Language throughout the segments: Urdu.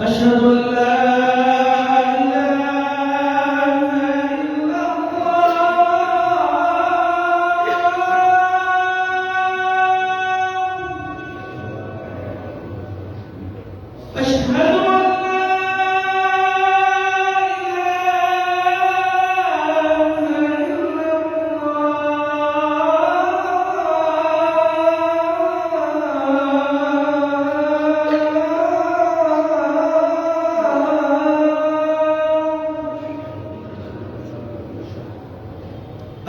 أشهد أن لا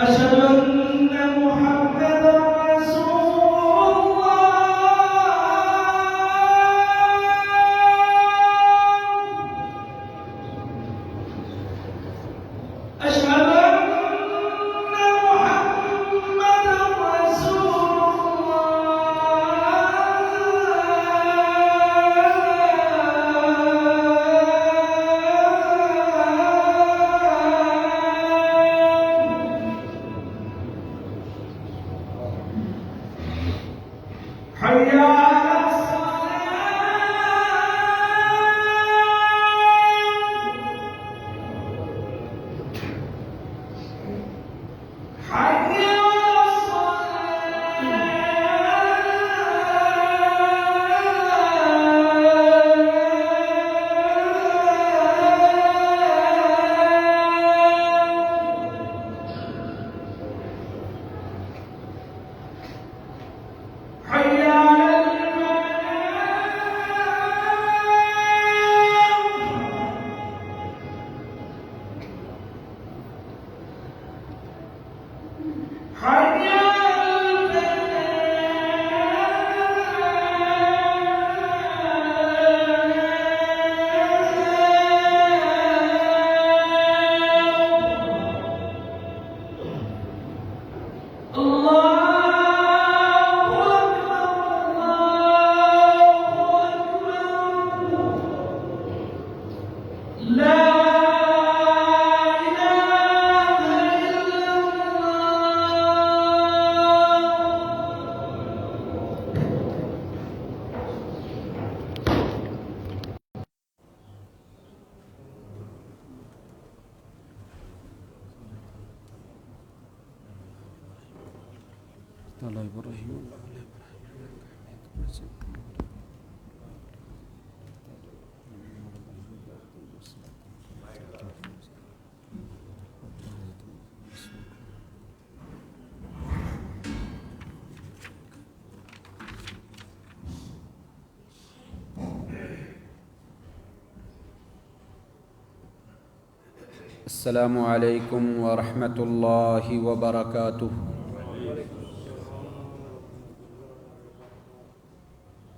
أشهد أن محمدا رسول الله أشهد أن محمدا رسول حي على الله إبراهيم السلام عليكم ورحمة الله وبركاته.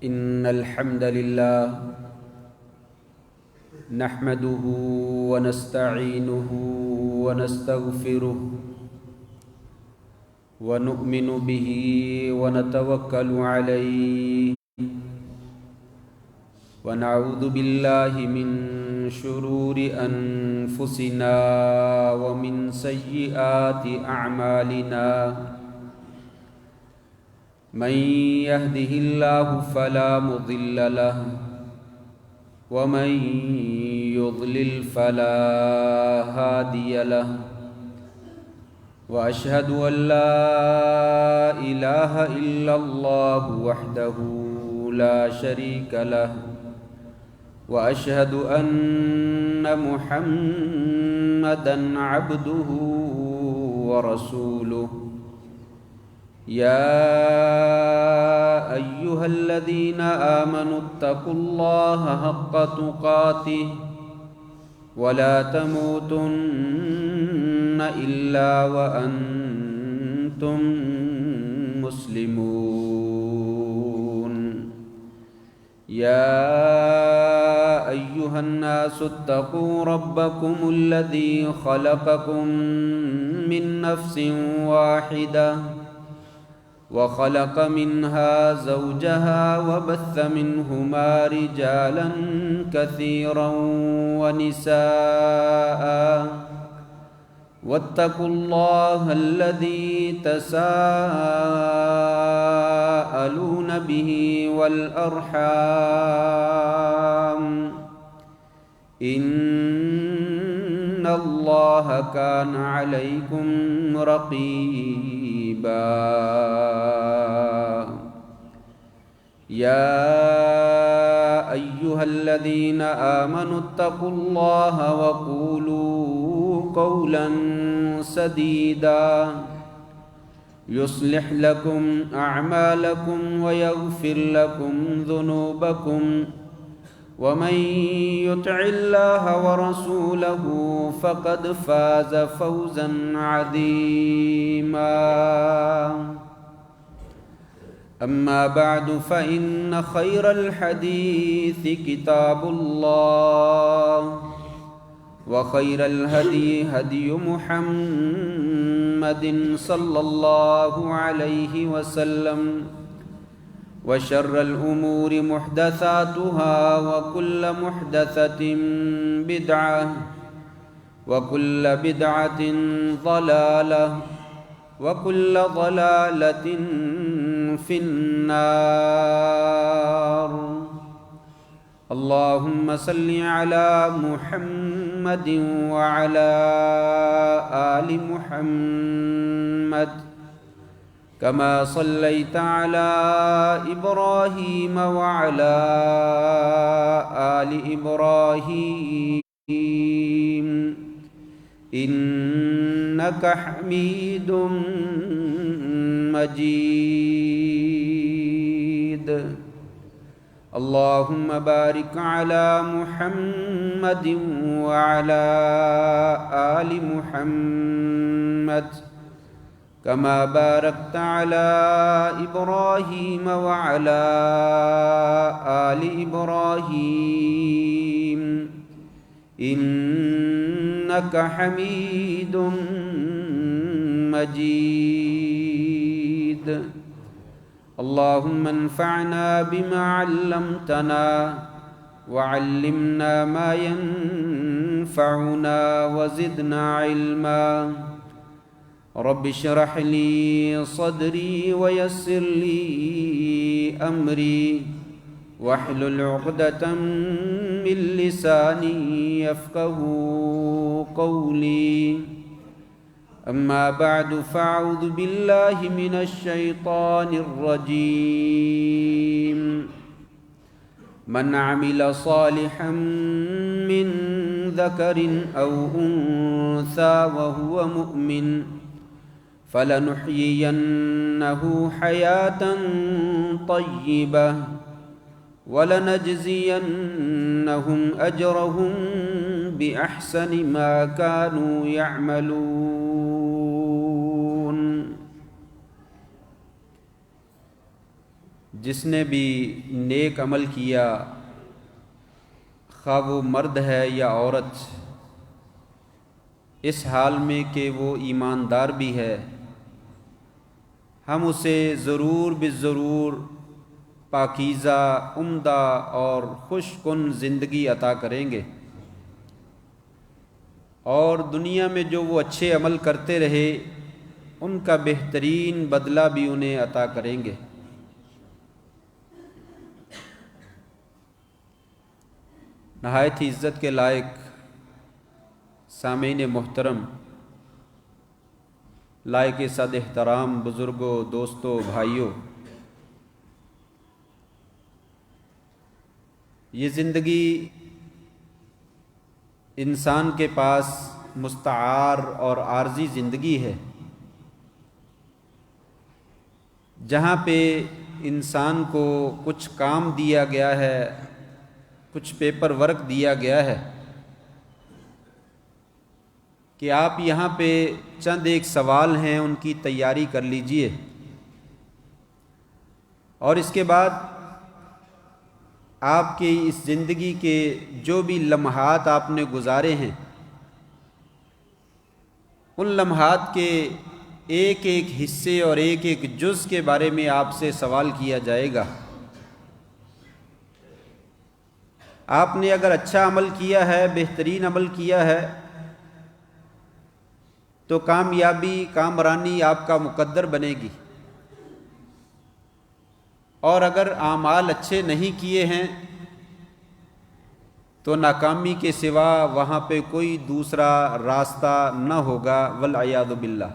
إن الحمد لله نحمده ونستعينه ونستغفره ونؤمن به ونتوكل عليه ونعوذ بالله من شرور أنفسنا ومن سيئات أعمالنا. من يهده الله فلا مضل له ومن يضلل فلا هادي له وأشهد أن لا إله إلا الله وحده لا شريك له وأشهد أن محمدًا عبده ورسوله. يا أيها الذين آمنوا اتقوا الله حق تقاته ولا تموتن إلا وأنتم مسلمون. يا أيها الناس اتقوا ربكم الذي خلقكم من نفس واحدة وخلق منها زوجها وبث منهما رجالا كثيرا ونساء واتقوا الله الذي تساءلون به والأرحام إن الله كان عليكم رقيبا يا أيها الذين آمنوا اتقوا الله وقولوا قولا سديدا يصلح لكم أعمالكم ويغفر لكم ذنوبكم ومن يطع الله ورسوله فقد فاز فوزا عظيما أما بعد فإن خير الحديث كتاب الله وخير الهدي هدي محمد صلى الله عليه وسلم وشر الأمور محدثاتها وكل محدثة بدعة وكل بدعة ضلالة وكل ضلالة في النار اللهم صل على محمد وعلى آل محمد كما صليت على إبراهيم وعلى آل إبراهيم إنك حميد مجيد اللهم بارك على محمد وعلى آل محمد كما باركت على إبراهيم وعلى آل إبراهيم إنك حميد مجيد اللهم انفعنا بما علمتنا وعلمنا ما ينفعنا وزدنا علما رب اشرح لي صدري ويسر لي أمري واحلل عقدة من لساني يفقه قولي أما بعد فأعوذ بالله من الشيطان الرجيم من عمل صالحا من ذكر أو أنثى وهو مؤمن فلنحيينه حياة طيبة ولنجزينهم أجرهم بأحسن ما كانوا يعملون جس نے بھی نیک عمل کیا خواہ وہ مرد ہے یا عورت اس حال میں کہ وہ ایماندار بھی ہے ہم اسے ضرور بالضرور پاکیزہ عمدہ اور خوش کن زندگی عطا کریں گے اور دنیا میں جو وہ اچھے عمل کرتے رہے ان کا بہترین بدلہ بھی انہیں عطا کریں گے۔ نہایت ہی عزت کے لائق سامعین محترم، لائق صد احترام بزرگوں، دوستوں، بھائیوں، یہ زندگی انسان کے پاس مستعار اور عارضی زندگی ہے، جہاں پہ انسان کو کچھ کام دیا گیا ہے، کچھ پیپر ورک دیا گیا ہے کہ آپ یہاں پہ چند ایک سوال ہیں ان کی تیاری کر لیجئے، اور اس کے بعد آپ کی اس زندگی کے جو بھی لمحات آپ نے گزارے ہیں، ان لمحات کے ایک ایک حصے اور ایک ایک جز کے بارے میں آپ سے سوال کیا جائے گا۔ آپ نے اگر اچھا عمل کیا ہے، بہترین عمل کیا ہے، تو کامیابی، کامرانی آپ کا مقدر بنے گی، اور اگر اعمال اچھے نہیں کیے ہیں تو ناکامی کے سوا وہاں پہ کوئی دوسرا راستہ نہ ہوگا، والعیاذ باللہ۔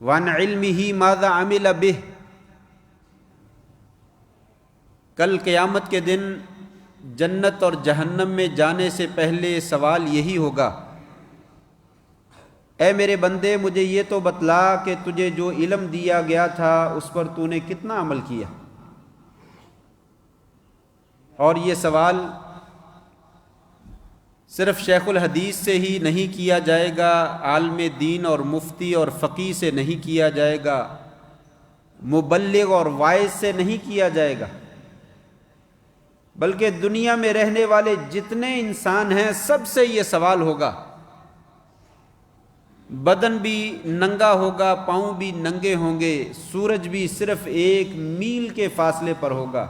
وَعَنْ عِلْمِهِ مَاذَا عَمِلَ بِهِ، کل قیامت کے دن جنت اور جہنم میں جانے سے پہلے سوال یہی ہوگا، اے میرے بندے مجھے یہ تو بتلا کہ تجھے جو علم دیا گیا تھا اس پر تو نے کتنا عمل کیا۔ اور یہ سوال صرف شیخ الحدیث سے ہی نہیں کیا جائے گا، عالم دین اور مفتی اور فقیہ سے نہیں کیا جائے گا، مبلغ اور واعظ سے نہیں کیا جائے گا، بلکہ دنیا میں رہنے والے جتنے انسان ہیں سب سے یہ سوال ہوگا۔ بدن بھی ننگا ہوگا، پاؤں بھی ننگے ہوں گے، سورج بھی صرف 1 میل کے فاصلے پر ہوگا،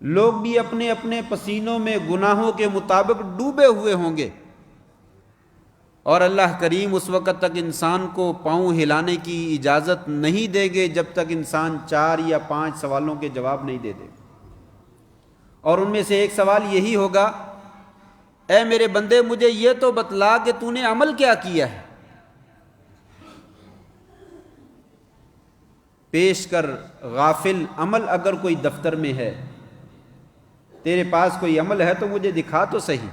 لوگ بھی اپنے اپنے پسینوں میں گناہوں کے مطابق ڈوبے ہوئے ہوں گے، اور اللہ کریم اس وقت تک انسان کو پاؤں ہلانے کی اجازت نہیں دے گے جب تک انسان 4 یا 5 سوالوں کے جواب نہیں دے دے۔ اور ان میں سے ایک سوال یہی ہوگا، اے میرے بندے مجھے یہ تو بتلا کہ تو نے عمل کیا کیا ہے۔ پیش کر غافل عمل اگر کوئی دفتر میں ہے، تیرے پاس کوئی عمل ہے تو مجھے دکھا تو صحیح۔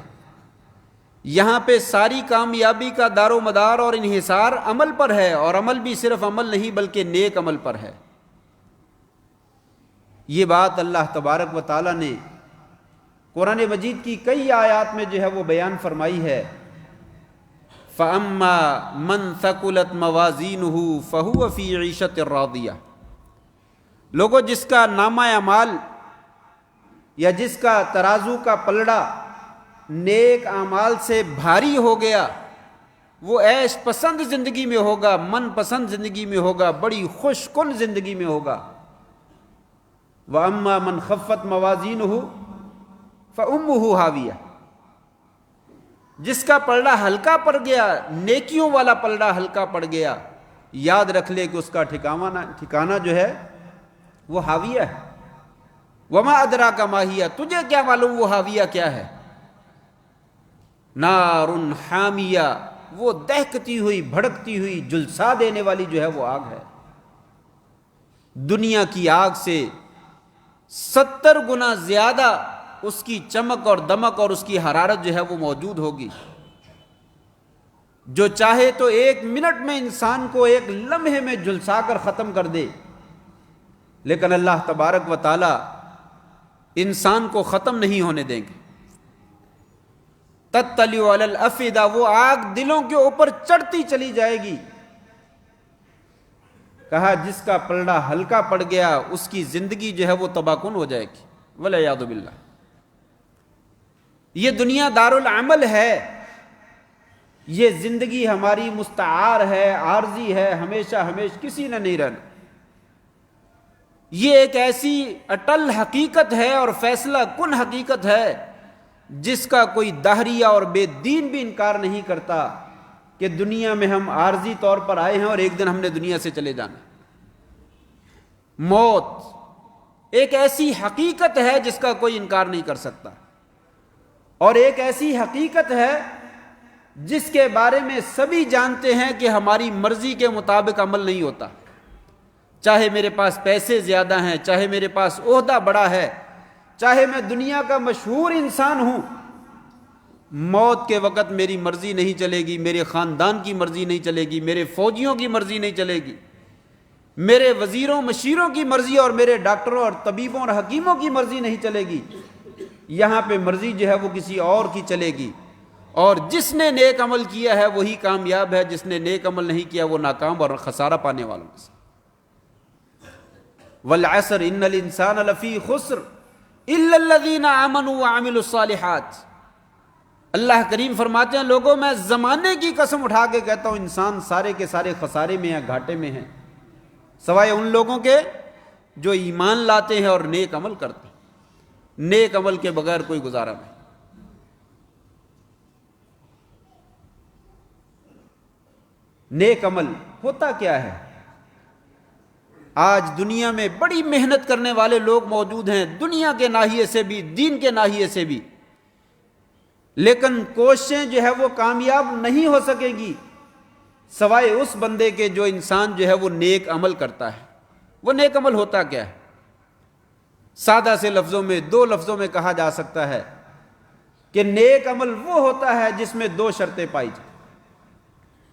یہاں پہ ساری کامیابی کا دار و مدار اور انحصار عمل پر ہے، اور عمل بھی صرف عمل نہیں بلکہ نیک عمل پر ہے۔ یہ بات اللہ تبارک و تعالیٰ نے قرآن مجید کی کئی آیات میں جو ہے وہ بیان فرمائی ہے۔ فَأَمَّا مَنْ ثَقُلَتْ مَوَازِينُهُ فَهُوَ فِي عِيشَةٍ رَاضِيَةٍ، لوگوں جس کا نامہ اعمال یا جس کا ترازو کا پلڑا نیک اعمال سے بھاری ہو گیا، وہ عیش پسند زندگی میں ہوگا، من پسند زندگی میں ہوگا، بڑی خوش کن زندگی میں ہوگا۔ وَأَمَّا مَنْ خَفَّتْ مَوَازِينُهُ فَأُمُّهُ هَاوِيَةٌ، جس کا پلڑا ہلکا پڑ گیا، نیکیوں والا پلڑا ہلکا پڑ گیا، یاد رکھ لے کہ اس کا ٹھکانہ جو ہے وہ حاویہ ہے۔ وَمَا أَدْرَاكَ مَا هِيَ، تجھے کیا معلوم وہ حاویہ کیا ہے؟ نَارٌ حَامِيَةٌ، وہ دہکتی ہوئی بھڑکتی ہوئی جلسا دینے والی جو ہے وہ آگ ہے۔ دنیا کی آگ سے 70 گنا زیادہ اس کی چمک اور دمک اور اس کی حرارت جو ہے وہ موجود ہوگی۔ جو چاہے تو 1 منٹ میں انسان کو 1 لمحے میں جھلسا کر ختم کر دے، لیکن اللہ تبارک و تعالی انسان کو ختم نہیں ہونے دیں گے۔ تطلع علی الافئدہ، وہ آگ دلوں کے اوپر چڑھتی چلی جائے گی۔ کہا جس کا پلڑا ہلکا پڑ گیا اس کی زندگی جو ہے وہ تباہ کن ہو جائے گی، والعیاذ باللہ۔ یہ دنیا دار العمل ہے، یہ زندگی ہماری مستعار ہے، عارضی ہے، ہمیشہ کسی نے نہیں رہنا۔ یہ ایک ایسی اٹل حقیقت ہے اور فیصلہ کن حقیقت ہے جس کا کوئی دہریہ اور بے دین بھی انکار نہیں کرتا کہ دنیا میں ہم عارضی طور پر آئے ہیں اور ایک دن ہم نے دنیا سے چلے جانا۔ موت ایک ایسی حقیقت ہے جس کا کوئی انکار نہیں کر سکتا، اور ایک ایسی حقیقت ہے جس کے بارے میں سبھی جانتے ہیں کہ ہماری مرضی کے مطابق عمل نہیں ہوتا۔ چاہے میرے پاس پیسے زیادہ ہیں، چاہے میرے پاس عہدہ بڑا ہے، چاہے میں دنیا کا مشہور انسان ہوں، موت کے وقت میری مرضی نہیں چلے گی، میرے خاندان کی مرضی نہیں چلے گی، میرے فوجیوں کی مرضی نہیں چلے گی، میرے وزیروں مشیروں کی مرضی اور میرے ڈاکٹروں اور طبیبوں اور حکیموں کی مرضی نہیں چلے گی۔ یہاں پہ مرضی جو ہے وہ کسی اور کی چلے گی، اور جس نے نیک عمل کیا ہے وہی کامیاب ہے، جس نے نیک عمل نہیں کیا وہ ناکام اور خسارہ پانے والوں میں سے۔ والعصر ان الانسان لفی خسر الا الذین آمنوا وعملوا الصالحات. اللہ کریم فرماتے ہیں لوگوں میں زمانے کی قسم اٹھا کے کہتا ہوں انسان سارے کے سارے خسارے میں ہیں، گھاٹے میں ہیں، سوائے ان لوگوں کے جو ایمان لاتے ہیں اور نیک عمل کرتے ہیں. نیک عمل کے بغیر کوئی گزارا نہیں. نیک عمل ہوتا کیا ہے؟ آج دنیا میں بڑی محنت کرنے والے لوگ موجود ہیں، دنیا کے ناحیے سے بھی دین کے ناحیے سے بھی، لیکن کوششیں جو ہے وہ کامیاب نہیں ہو سکے گی سوائے اس بندے کے جو انسان جو ہے وہ نیک عمل کرتا ہے. وہ نیک عمل ہوتا کیا ہے؟ سادہ سے لفظوں میں، 2 لفظوں میں کہا جا سکتا ہے کہ نیک عمل وہ ہوتا ہے جس میں 2 شرطیں پائی جائیں.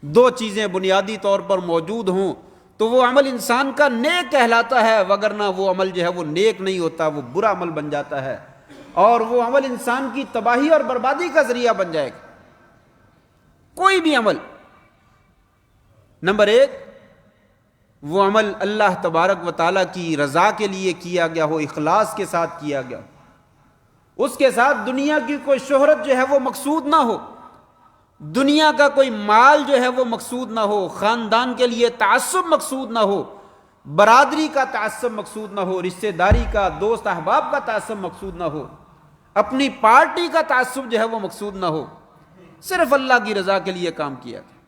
2 چیزیں بنیادی طور پر موجود ہوں تو وہ عمل انسان کا نیک کہلاتا ہے، وگرنہ وہ عمل جو ہے وہ نیک نہیں ہوتا، وہ برا عمل بن جاتا ہے اور وہ عمل انسان کی تباہی اور بربادی کا ذریعہ بن جائے گا. کوئی بھی عمل. نمبر 1، وہ عمل اللہ تبارک و تعالیٰ کی رضا کے لیے کیا گیا ہو، اخلاص کے ساتھ کیا گیا ہو، اس کے ساتھ دنیا کی کوئی شہرت جو ہے وہ مقصود نہ ہو، دنیا کا کوئی مال جو ہے وہ مقصود نہ ہو، خاندان کے لیے تعصب مقصود نہ ہو، برادری کا تعصب مقصود نہ ہو، رشتہ داری کا، دوست احباب کا تعصب مقصود نہ ہو، اپنی پارٹی کا تعصب جو ہے وہ مقصود نہ ہو، صرف اللہ کی رضا کے لیے کام کیا گیا.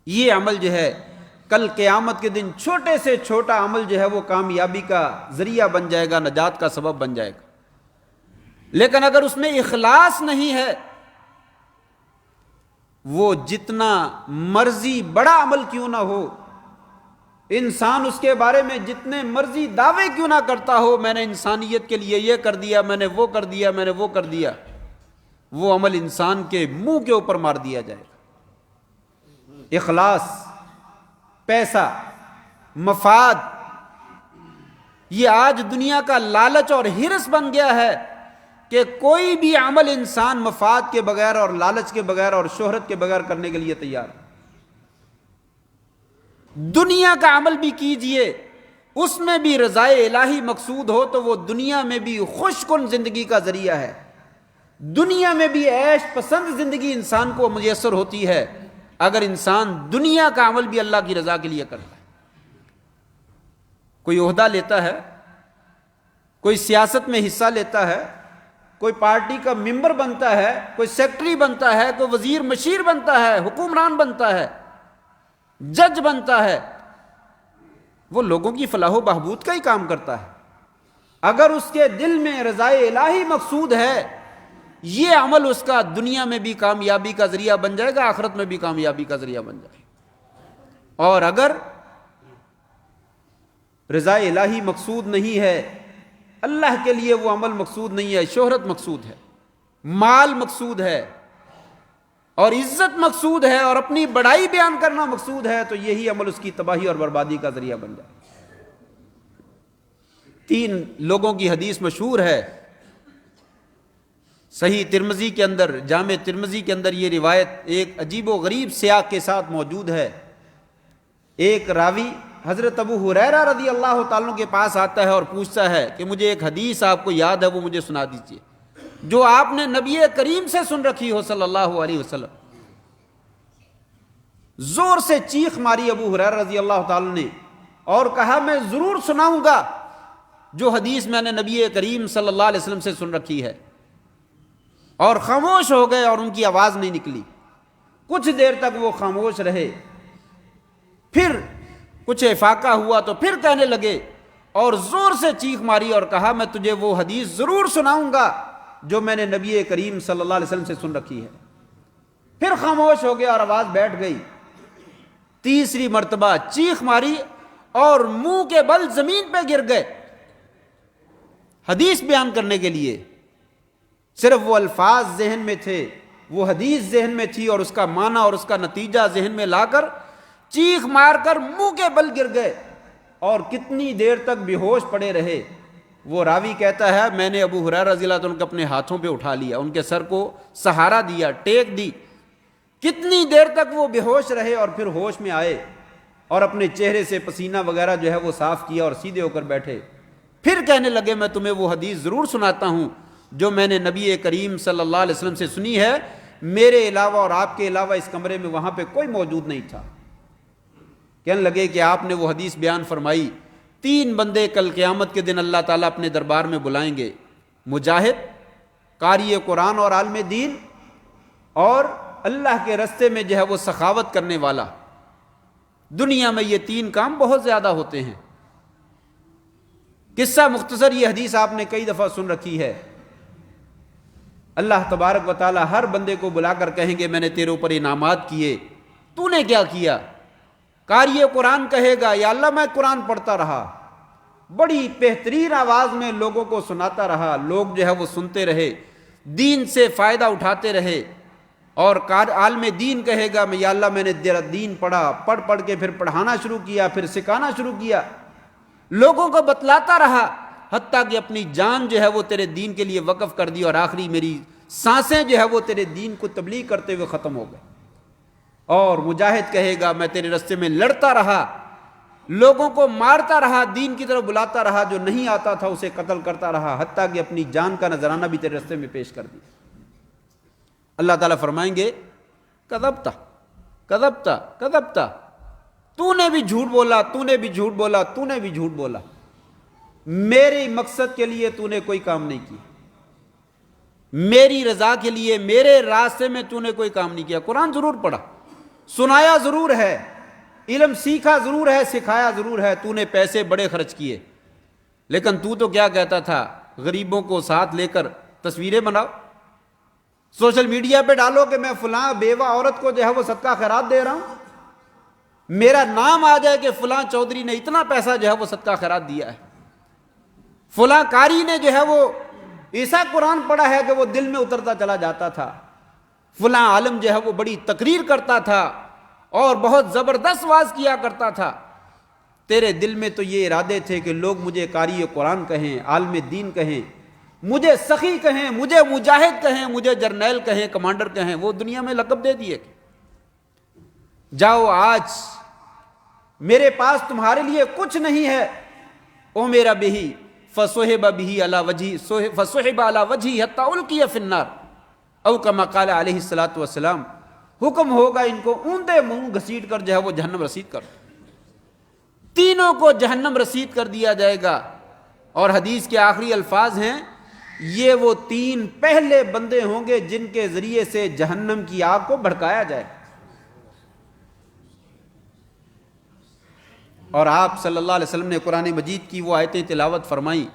یہ عمل جو ہے کل قیامت کے دن چھوٹے سے چھوٹا عمل جو ہے وہ کامیابی کا ذریعہ بن جائے گا، نجات کا سبب بن جائے گا. لیکن اگر اس میں اخلاص نہیں ہے، وہ جتنا مرضی بڑا عمل کیوں نہ ہو، انسان اس کے بارے میں جتنے مرضی دعوے کیوں نہ کرتا ہو، میں نے انسانیت کے لیے یہ کر دیا، میں نے وہ کر دیا، میں نے وہ کر دیا، وہ عمل انسان کے منہ کے اوپر مار دیا جائے گا. اخلاص، پیسہ، مفاد، یہ آج دنیا کا لالچ اور ہرس بن گیا ہے کہ کوئی بھی عمل انسان مفاد کے بغیر اور لالچ کے بغیر اور شہرت کے بغیر کرنے کے لیے تیار ہے. دنیا کا عمل بھی کیجئے، اس میں بھی رضائے الہی مقصود ہو تو وہ دنیا میں بھی خوش کن زندگی کا ذریعہ ہے، دنیا میں بھی عیش پسند زندگی انسان کو میسر ہوتی ہے اگر انسان دنیا کا عمل بھی اللہ کی رضا کے لیے کرتا ہے. کوئی عہدہ لیتا ہے، کوئی سیاست میں حصہ لیتا ہے، کوئی پارٹی کا ممبر بنتا ہے، کوئی سیکٹری بنتا ہے، کوئی وزیر مشیر بنتا ہے، حکمران بنتا ہے، جج بنتا ہے، وہ لوگوں کی فلاح و بہبود کا ہی کام کرتا ہے. اگر اس کے دل میں رضائے الہی مقصود ہے، یہ عمل اس کا دنیا میں بھی کامیابی کا ذریعہ بن جائے گا، آخرت میں بھی کامیابی کا ذریعہ بن جائے گا. اور اگر رضائے الہی مقصود نہیں ہے، اللہ کے لیے وہ عمل مقصود نہیں ہے، شہرت مقصود ہے، مال مقصود ہے اور عزت مقصود ہے اور اپنی بڑائی بیان کرنا مقصود ہے، تو یہی عمل اس کی تباہی اور بربادی کا ذریعہ بن جائے. 3 لوگوں کی حدیث مشہور ہے، صحیح ترمذی کے اندر، جامع ترمذی کے اندر یہ روایت ایک عجیب و غریب سیاق کے ساتھ موجود ہے. ایک راوی حضرت ابو ہریرہ رضی اللہ تعالیٰ کے پاس آتا ہے اور پوچھتا ہے کہ مجھے ایک حدیث آپ کو یاد ہے، وہ مجھے سنا دیجیے جو آپ نے نبی کریم سے سن رکھی ہو صلی اللہ علیہ وسلم. زور سے چیخ ماری ابو ہریرہ رضی اللہ تعالیٰ نے اور کہا میں ضرور سناؤں گا جو حدیث میں نے نبی کریم صلی اللہ علیہ وسلم سے سن رکھی ہے. اور خاموش ہو گئے اور ان کی آواز نہیں نکلی. کچھ دیر تک وہ خاموش رہے، پھر کچھ افاقہ ہوا تو پھر کہنے لگے اور زور سے چیخ ماری اور کہا میں تجھے وہ حدیث ضرور سناؤں گا جو میں نے نبی کریم صلی اللہ علیہ وسلم سے سن رکھی ہے. پھر خاموش ہو گیا اور آواز بیٹھ گئی. تیسری مرتبہ چیخ ماری اور منہ کے بل زمین پہ گر گئے. حدیث بیان کرنے کے لیے صرف وہ الفاظ ذہن میں تھے، وہ حدیث ذہن میں تھی اور اس کا معنی اور اس کا نتیجہ ذہن میں لا کر چیخ مار کر منہ کے بل گر گئے اور کتنی دیر تک بے ہوش پڑے رہے. وہ راوی کہتا ہے میں نے ابو ہریرہ رضی اللہ عنہ کو اپنے ہاتھوں پہ اٹھا لیا، ان کے سر کو سہارا دیا، ٹیک دی. کتنی دیر تک وہ بے ہوش رہے اور پھر ہوش میں آئے اور اپنے چہرے سے پسینہ وغیرہ جو ہے وہ صاف کیا اور سیدھے ہو کر بیٹھے. پھر کہنے لگے میں تمہیں وہ حدیث ضرور سناتا ہوں جو میں نے نبی کریم صلی اللہ علیہ وسلم سے سنی ہے, میرے علاوہ اور آپ کے علاوہ اس کمرے میں وہاں پہ کوئی موجود نہیں تھا. کہنے لگے کہ آپ نے وہ حدیث بیان فرمائی, 3 بندے کل قیامت کے دن اللہ تعالیٰ اپنے دربار میں بلائیں گے, مجاہد, قاری قرآن اور عالم دین, اور اللہ کے رستے میں جو ہے وہ سخاوت کرنے والا. دنیا میں یہ 3 کام بہت زیادہ ہوتے ہیں. قصہ مختصر, یہ حدیث آپ نے کئی دفعہ سن رکھی ہے. اللہ تبارک و تعالی ہر بندے کو بلا کر کہیں گے میں نے تیرے اوپر انعامات کیے, تو نے کیا کیا؟ قاری قرآن کہے گا یا اللہ میں قرآن پڑھتا رہا, بڑی بہترین آواز میں لوگوں کو سناتا رہا, لوگ جو ہے وہ سنتے رہے, دین سے فائدہ اٹھاتے رہے. اور عالم دین کہے گا میں یا اللہ میں نے تیرا دین پڑھا, پڑھ کے پھر پڑھانا شروع کیا, پھر سکھانا شروع کیا, لوگوں کو بتلاتا رہا, حتیٰ کہ اپنی جان جو ہے وہ تیرے دین کے لیے وقف کر دی, اور آخری میری سانسیں جو ہے وہ تیرے دین کو تبلیغ کرتے ہوئے ختم ہو گئے. اور مجاہد کہے گا میں تیرے راستے میں لڑتا رہا, لوگوں کو مارتا رہا, دین کی طرف بلاتا رہا, جو نہیں آتا تھا اسے قتل کرتا رہا, حتیٰ کہ اپنی جان کا نذرانہ بھی تیرے راستے میں پیش کر دی. اللہ تعالیٰ فرمائیں گے کذبتا کذبتا کذبتا, تو نے بھی جھوٹ بولا, تو نے بھی جھوٹ بولا, تو نے بھی جھوٹ بولا, میرے مقصد کے لیے تو نے کوئی کام نہیں کیا, میری رضا کے لیے میرے راستے میں تو نے کوئی کام نہیں کیا. قرآن ضرور پڑھا, سنایا ضرور ہے, علم سیکھا ضرور ہے, سکھایا ضرور ہے, تو نے پیسے بڑے خرچ کیے, لیکن تو کیا کہتا تھا؟ غریبوں کو ساتھ لے کر تصویریں بناؤ, سوشل میڈیا پہ ڈالو کہ میں فلاں بیوہ عورت کو جو ہے وہ صدقہ خیرات دے رہا ہوں, میرا نام آ جائے کہ فلاں چودھری نے اتنا پیسہ جو ہے وہ صدقہ خیرات دیا ہے, فلاں قاری نے جو ہے وہ ایسا قرآن پڑھا ہے کہ وہ دل میں اترتا چلا جاتا تھا, فلاں عالم جو ہے وہ بڑی تقریر کرتا تھا اور بہت زبردست واز کیا کرتا تھا. تیرے دل میں تو یہ ارادے تھے کہ لوگ مجھے قاری قرآن کہیں, عالم دین کہیں, مجھے سخی کہیں, مجھے مجاہد کہیں, مجھے جرنیل کہیں, کمانڈر کہیں, وہ دنیا میں لقب دے دیے. جاؤ آج میرے پاس تمہارے لیے کچھ نہیں ہے, او میرا بہی فصحب بہی علی وجہی فصحب علی وجہی حتی القی فی النار, او کما قال علیہ الصلوۃ والسلام. حکم ہوگا ان کو اوندے منہ گھسیٹ کر جو ہے وہ جہنم رسید کر, تینوں کو جہنم رسید کر دیا جائے گا. اور حدیث کے آخری الفاظ ہیں یہ وہ 3 پہلے بندے ہوں گے جن کے ذریعے سے جہنم کی آگ کو بھڑکایا جائے. اور آپ صلی اللہ علیہ وسلم نے قرآن مجید کی وہ آیتیں تلاوت فرمائیں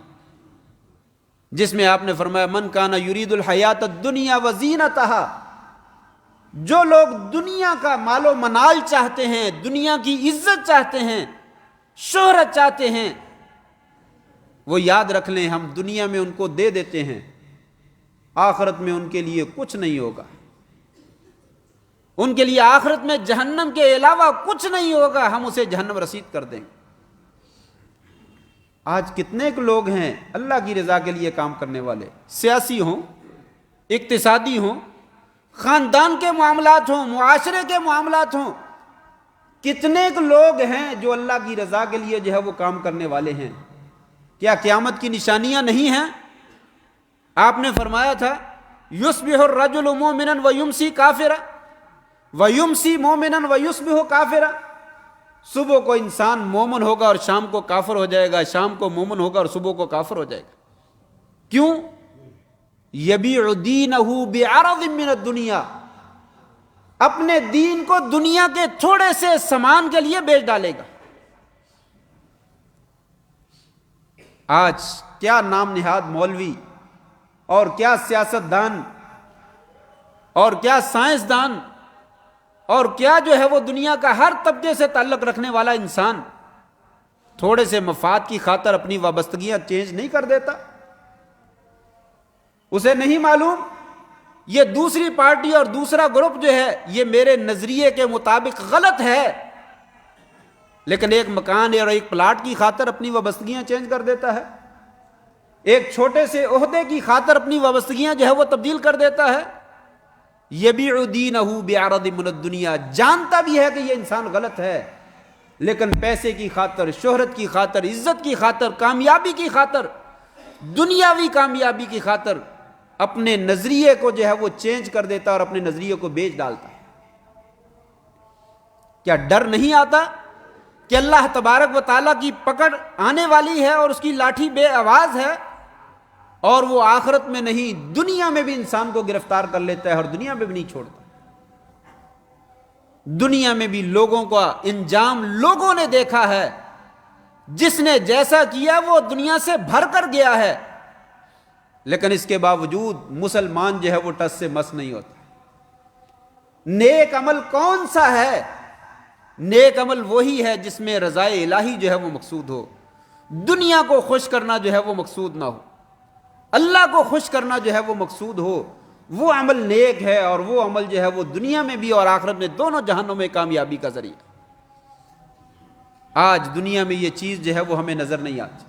جس میں آپ نے فرمایا من کان یرید الحیات الدنیا وزینتہا, جو لوگ دنیا کا مال و منال چاہتے ہیں, دنیا کی عزت چاہتے ہیں, شہرت چاہتے ہیں, وہ یاد رکھ لیں ہم دنیا میں ان کو دے دیتے ہیں, آخرت میں ان کے لیے کچھ نہیں ہوگا, ان کے لیے آخرت میں جہنم کے علاوہ کچھ نہیں ہوگا, ہم اسے جہنم رسید کر دیں گے. آج کتنے لوگ ہیں اللہ کی رضا کے لیے کام کرنے والے, سیاسی ہوں, اقتصادی ہوں, خاندان کے معاملات ہوں, معاشرے کے معاملات ہوں, کتنے لوگ ہیں جو اللہ کی رضا کے لیے جو ہے وہ کام کرنے والے ہیں. کیا قیامت کی نشانیاں نہیں ہیں؟ آپ نے فرمایا تھا یصبح الرجل مؤمنا ویمسی کافرا ویمسی مؤمنا ویصبح کافرا, صبح کو انسان مومن ہوگا اور شام کو کافر ہو جائے گا, شام کو مومن ہوگا اور صبح کو کافر ہو جائے گا. کیوں؟ یبیع دینہ بعرض من الدنیا, اپنے دین کو دنیا کے تھوڑے سے سامان کے لیے بیچ ڈالے گا. آج کیا نام نہاد مولوی اور کیا سیاستدان اور کیا سائنسدان اور کیا جو ہے وہ دنیا کا ہر طبقے سے تعلق رکھنے والا انسان تھوڑے سے مفاد کی خاطر اپنی وابستگیاں چینج نہیں کر دیتا. اسے نہیں معلوم یہ دوسری پارٹی اور دوسرا گروپ جو ہے یہ میرے نظریے کے مطابق غلط ہے, لیکن ایک مکان اور ایک پلاٹ کی خاطر اپنی وابستگیاں چینج کر دیتا ہے, ایک چھوٹے سے عہدے کی خاطر اپنی وابستگیاں جو ہے وہ تبدیل کر دیتا ہے. یبیع دینہ بعرض من الدنیا, جانتا بھی ہے کہ یہ انسان غلط ہے, لیکن پیسے کی خاطر، شہرت کی خاطر، عزت کی خاطر، کامیابی کی خاطر، دنیاوی کامیابی کی خاطر اپنے نظریے کو جو ہے وہ چینج کر دیتا اور اپنے نظریے کو بیچ ڈالتا ہے۔ کیا ڈر نہیں آتا کہ اللہ تبارک و تعالیٰ کی پکڑ آنے والی ہے اور اس کی لاٹھی بے آواز ہے، اور وہ آخرت میں نہیں دنیا میں بھی انسان کو گرفتار کر لیتا ہے اور دنیا میں بھی نہیں چھوڑتا۔ دنیا میں بھی لوگوں کا انجام لوگوں نے دیکھا ہے، جس نے جیسا کیا وہ دنیا سے بھر کر گیا ہے، لیکن اس کے باوجود مسلمان جو ہے وہ ٹس سے مس نہیں ہوتا۔ نیک عمل کون سا ہے؟ نیک عمل وہی ہے جس میں رضائے الہی جو ہے وہ مقصود ہو، دنیا کو خوش کرنا جو ہے وہ مقصود نہ ہو، اللہ کو خوش کرنا جو ہے وہ مقصود ہو، وہ عمل نیک ہے، اور وہ عمل جو ہے وہ دنیا میں بھی اور آخرت میں دونوں جہانوں میں کامیابی کا ذریعہ۔ آج دنیا میں یہ چیز جو ہے وہ ہمیں نظر نہیں آتی۔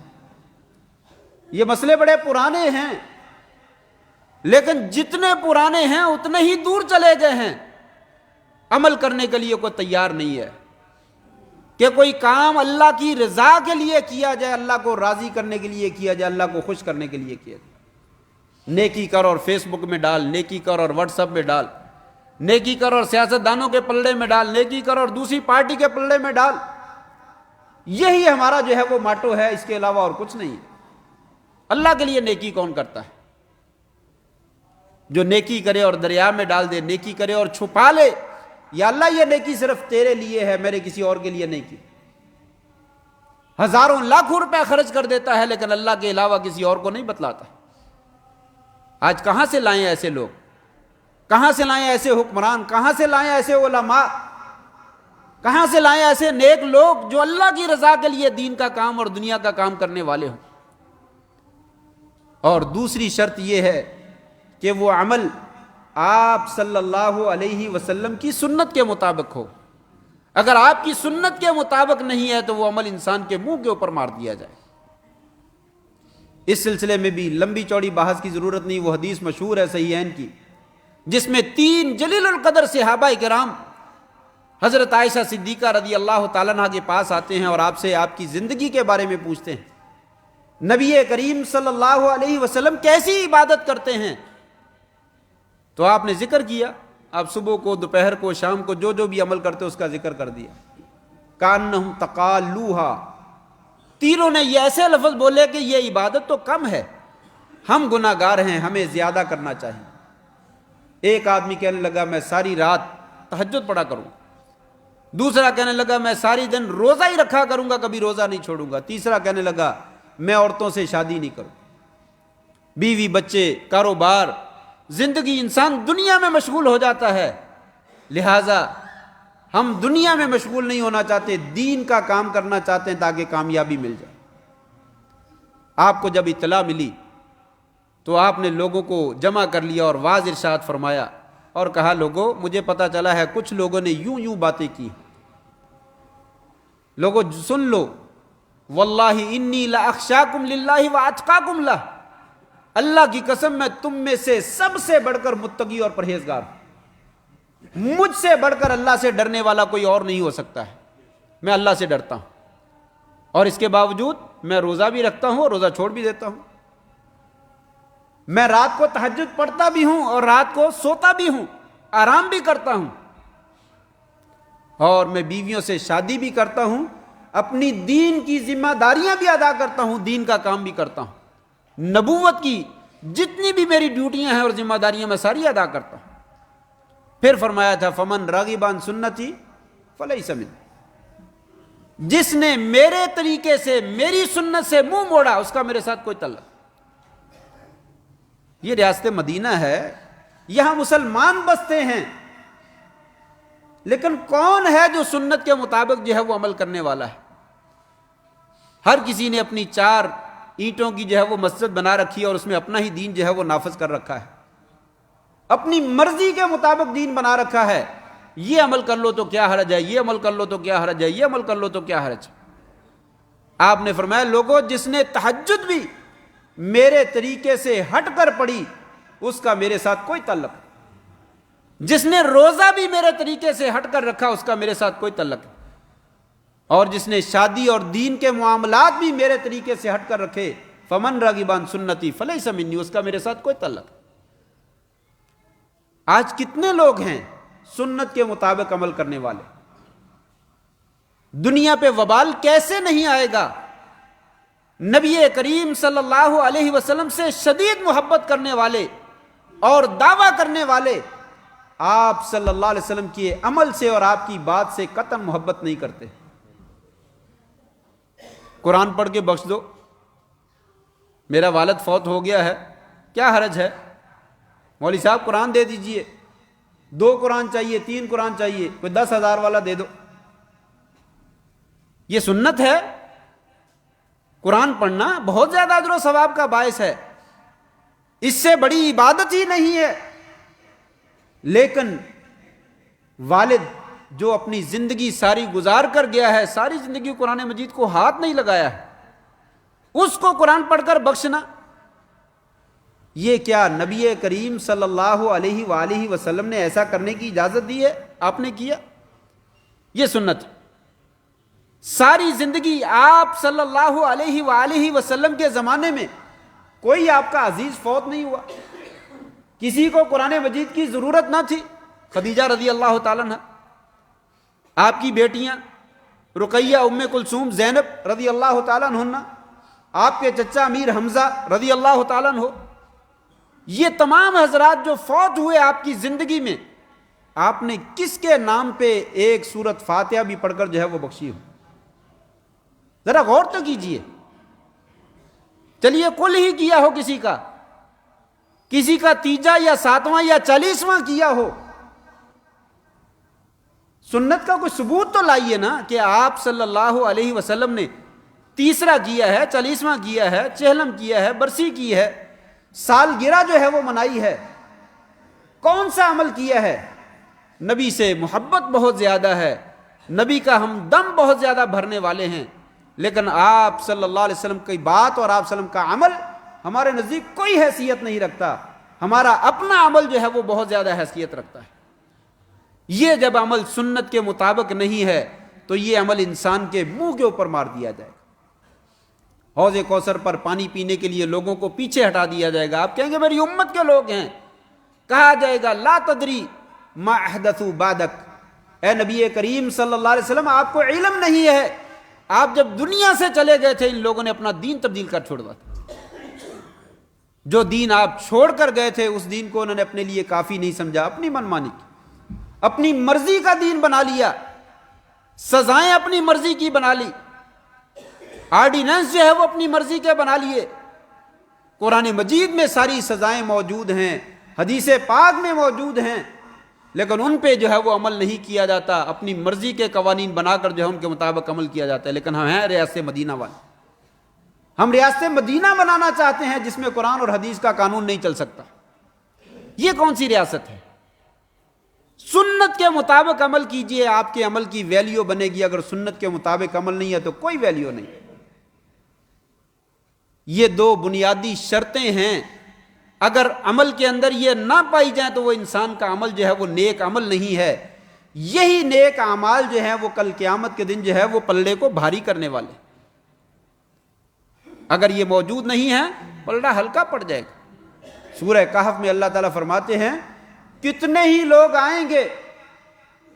یہ مسئلے بڑے پرانے ہیں، لیکن جتنے پرانے ہیں اتنے ہی دور چلے گئے ہیں۔ عمل کرنے کے لیے کوئی تیار نہیں ہے کہ کوئی کام اللہ کی رضا کے لیے کیا جائے، اللہ کو راضی کرنے کے لیے کیا جائے، اللہ کو خوش کرنے کے لیے کیا جائے۔ نیکی کر اور فیس بک میں ڈال، نیکی کر اور واٹس ایپ میں ڈال، نیکی کر اور سیاست دانوں کے پلڑے میں ڈال، نیکی کر اور دوسری پارٹی کے پلڑے میں ڈال۔ یہی ہمارا جو ہے وہ ماٹو ہے، اس کے علاوہ اور کچھ نہیں ہے۔ اللہ کے لیے نیکی کون کرتا ہے؟ جو نیکی کرے اور دریا میں ڈال دے، نیکی کرے اور چھپا لے، یا اللہ یہ نیکی صرف تیرے لیے ہے، میرے کسی اور کے لیے نہیں کی۔ ہزاروں لاکھوں روپے خرچ کر دیتا ہے لیکن اللہ کے علاوہ کسی اور کو نہیں بتلاتا۔ آج کہاں سے لائیں ایسے لوگ؟ کہاں سے لائیں ایسے حکمران؟ کہاں سے لائیں ایسے علماء؟ کہاں سے لائیں ایسے نیک لوگ جو اللہ کی رضا کے لیے دین کا کام اور دنیا کا کام کرنے والے ہوں؟ اور دوسری شرط یہ ہے کہ وہ عمل آپ صلی اللہ علیہ وسلم کی سنت کے مطابق ہو۔ اگر آپ کی سنت کے مطابق نہیں ہے تو وہ عمل انسان کے منہ کے اوپر مار دیا جائے۔ اس سلسلے میں بھی لمبی چوڑی بحث کی ضرورت نہیں، وہ حدیث مشہور ہے صحیحین کی، جس میں 3 جلیل القدر صحابہ کرام حضرت عائشہ صدیقہ رضی اللہ تعالیٰ عنہ کے پاس آتے ہیں اور آپ سے آپ کی زندگی کے بارے میں پوچھتے ہیں، نبی کریم صلی اللہ علیہ وسلم کیسی عبادت کرتے ہیں؟ تو آپ نے ذکر کیا، آپ صبح کو، دوپہر کو، شام کو جو بھی عمل کرتے اس کا ذکر کر دیا۔ کانہم تقالوہا، تینوں نے یہ ایسے لفظ بولے کہ یہ عبادت تو کم ہے، ہم گناہ گار ہیں، ہمیں زیادہ کرنا چاہیے۔ ایک آدمی کہنے لگا میں ساری رات تہجد پڑھا کروں، دوسرا کہنے لگا میں ساری دن روزہ ہی رکھا کروں گا، کبھی روزہ نہیں چھوڑوں گا، تیسرا کہنے لگا میں عورتوں سے شادی نہیں کروں۔ بیوی، بچے، کاروبار، زندگی، انسان دنیا میں مشغول ہو جاتا ہے، لہٰذا ہم دنیا میں مشغول نہیں ہونا چاہتے، دین کا کام کرنا چاہتے ہیں تاکہ کامیابی مل جائے۔ آپ کو جب اطلاع ملی تو آپ نے لوگوں کو جمع کر لیا اور واضح ارشاد فرمایا اور کہا لوگوں مجھے پتا چلا ہے کچھ لوگوں نے یوں باتیں کی، لوگوں سن لو، واللہ انی لاخشاکم للہ واتقاکم لہ، اللہ کی قسم میں تم میں سے سب سے بڑھ کر متقی اور پرہیزگار ہوں، مجھ سے بڑھ کر اللہ سے ڈرنے والا کوئی اور نہیں ہو سکتا ہے، میں اللہ سے ڈرتا ہوں، اور اس کے باوجود میں روزہ بھی رکھتا ہوں اور روزہ چھوڑ بھی دیتا ہوں، میں رات کو تہجد پڑھتا بھی ہوں اور رات کو سوتا بھی ہوں، آرام بھی کرتا ہوں، اور میں بیویوں سے شادی بھی کرتا ہوں، اپنی دین کی ذمہ داریاں بھی ادا کرتا ہوں، دین کا کام بھی کرتا ہوں، نبوت کی جتنی بھی میری ڈیوٹیاں ہیں اور ذمہ داریاں میں ساری ادا کرتا ہوں۔ پھر فرمایا تھا فمن راغب عن سنتی فلیس منی، جس نے میرے طریقے سے، میری سنت سے منہ موڑا اس کا میرے ساتھ کوئی تعلق۔ یہ ریاست مدینہ ہے، یہاں مسلمان بستے ہیں، لیکن کون ہے جو سنت کے مطابق جو ہے وہ عمل کرنے والا ہے؟ ہر کسی نے اپنی 4 اینٹوں کی جو ہے وہ مسجد بنا رکھی ہے اور اس میں اپنا ہی دین جو ہے وہ نافذ کر رکھا ہے، اپنی مرضی کے مطابق دین بنا رکھا ہے، یہ عمل کر لو تو کیا حرج ہے، یہ عمل کر لو تو کیا حرج ہے، یہ عمل کر لو تو کیا حرج ہے۔ آپ نے فرمایا لوگوں جس نے تہجد بھی میرے طریقے سے ہٹ کر پڑھی اس کا میرے ساتھ کوئی تعلق نہیں، جس نے روزہ بھی میرے طریقے سے ہٹ کر رکھا اس کا میرے ساتھ کوئی تعلق نہیں۔ اور جس نے شادی اور دین کے معاملات بھی میرے طریقے سے ہٹ کر رکھے، فمن راغب عن سنتی فلیس منی، اس کا میرے ساتھ کوئی تعلق۔ آج کتنے لوگ ہیں سنت کے مطابق عمل کرنے والے؟ دنیا پہ وبال کیسے نہیں آئے گا؟ نبی کریم صلی اللہ علیہ وسلم سے شدید محبت کرنے والے اور دعویٰ کرنے والے آپ صلی اللہ علیہ وسلم کے عمل سے اور آپ کی بات سے قطعاً محبت نہیں کرتے۔ قرآن پڑھ کے بخش دو، میرا والد فوت ہو گیا ہے، کیا حرج ہے؟ مولوی صاحب قرآن دے دیجئے، 2 قرآن چاہیے، 3 قرآن چاہیے، کوئی 10,000 والا دے دو۔ یہ سنت ہے؟ قرآن پڑھنا بہت زیادہ اجر و ثواب کا باعث ہے، اس سے بڑی عبادت ہی نہیں ہے۔ لیکن والد جو اپنی زندگی ساری گزار کر گیا ہے، ساری زندگی قرآن مجید کو ہاتھ نہیں لگایا ہے، اس کو قرآن پڑھ کر بخشنا، یہ کیا نبی کریم صلی اللہ علیہ وآلہ وسلم نے ایسا کرنے کی اجازت دی ہے؟ آپ نے کیا؟ یہ سنت۔ ساری زندگی آپ صلی اللہ علیہ وآلہ وسلم کے زمانے میں کوئی آپ کا عزیز فوت نہیں ہوا، کسی کو قرآن مجید کی ضرورت نہ تھی۔ خدیجہ رضی اللہ تعالیٰ عنہ، آپ کی بیٹیاں رقیہ، ام کلثوم، زینب رضی اللہ تعالیٰ عنہ، آپ کے چچا امیر حمزہ رضی اللہ تعالیٰ عنہ، یہ تمام حضرات جو فوت ہوئے آپ کی زندگی میں، آپ نے کس کے نام پہ ایک سورت فاتحہ بھی پڑھ کر جو ہے وہ بخشی ہو؟ ذرا غور تو کیجئے۔ چلیے کل ہی کیا ہو کسی کا 3 یا 7واں یا 40واں کیا ہو، سنت کا کوئی ثبوت تو لائیے نا کہ آپ صلی اللہ علیہ وسلم نے 3 کیا ہے، 40واں کیا ہے، 46 کیا ہے، برسی کی ہے، سالگرہ جو ہے وہ منائی ہے، کون سا عمل کیا ہے؟ نبی سے محبت بہت زیادہ ہے، نبی کا ہم دم بہت زیادہ بھرنے والے ہیں، لیکن آپ صلی اللہ علیہ وسلم کی بات اور آپ صلی اللہ علیہ وسلم کا عمل ہمارے نزدیک کوئی حیثیت نہیں رکھتا، ہمارا اپنا عمل جو ہے وہ بہت زیادہ حیثیت رکھتا ہے۔ یہ جب عمل سنت کے مطابق نہیں ہے تو یہ عمل انسان کے منہ کے اوپر مار دیا جائے گا۔ حوض کوثر پر پانی پینے کے لیے لوگوں کو پیچھے ہٹا دیا جائے گا، آپ کہیں گے میری امت کے لوگ ہیں، کہا جائے گا لا تدری ما احدثوا بعدک، اے نبی کریم صلی اللہ علیہ وسلم آپ کو علم نہیں ہے، آپ جب دنیا سے چلے گئے تھے ان لوگوں نے اپنا دین تبدیل کر چھوڑ دیا تھا، جو دین آپ چھوڑ کر گئے تھے اس دین کو انہوں نے اپنے لیے کافی نہیں سمجھا، اپنی منمانی کی، اپنی مرضی کا دین بنا لیا، سزائیں اپنی مرضی کی بنا لی، آرڈیننس جو ہے وہ اپنی مرضی کے بنا لیے۔ قرآن مجید میں ساری سزائیں موجود ہیں، حدیث پاک میں موجود ہیں، لیکن ان پہ جو ہے وہ عمل نہیں کیا جاتا، اپنی مرضی کے قوانین بنا کر جو ہے ان کے مطابق عمل کیا جاتا ہے۔ لیکن ہم ہیں ریاست مدینہ والے، ہم ریاست مدینہ بنانا چاہتے ہیں جس میں قرآن اور حدیث کا قانون نہیں چل سکتا۔ یہ کون سی ریاست ہے؟ سنت کے مطابق عمل کیجئے، آپ کے عمل کی ویلیو بنے گی، اگر سنت کے مطابق عمل نہیں ہے تو کوئی ویلیو نہیں۔ یہ 2 بنیادی شرطیں ہیں، اگر عمل کے اندر یہ نہ پائی جائیں تو وہ انسان کا عمل جو ہے وہ نیک عمل نہیں ہے۔ یہی نیک اعمال جو ہیں وہ کل قیامت کے دن جو ہے وہ پلڑے کو بھاری کرنے والے، اگر یہ موجود نہیں ہے پلڑا ہلکا پڑ جائے گا۔ سورہ کہف میں اللہ تعالیٰ فرماتے ہیں کتنے ہی لوگ آئیں گے،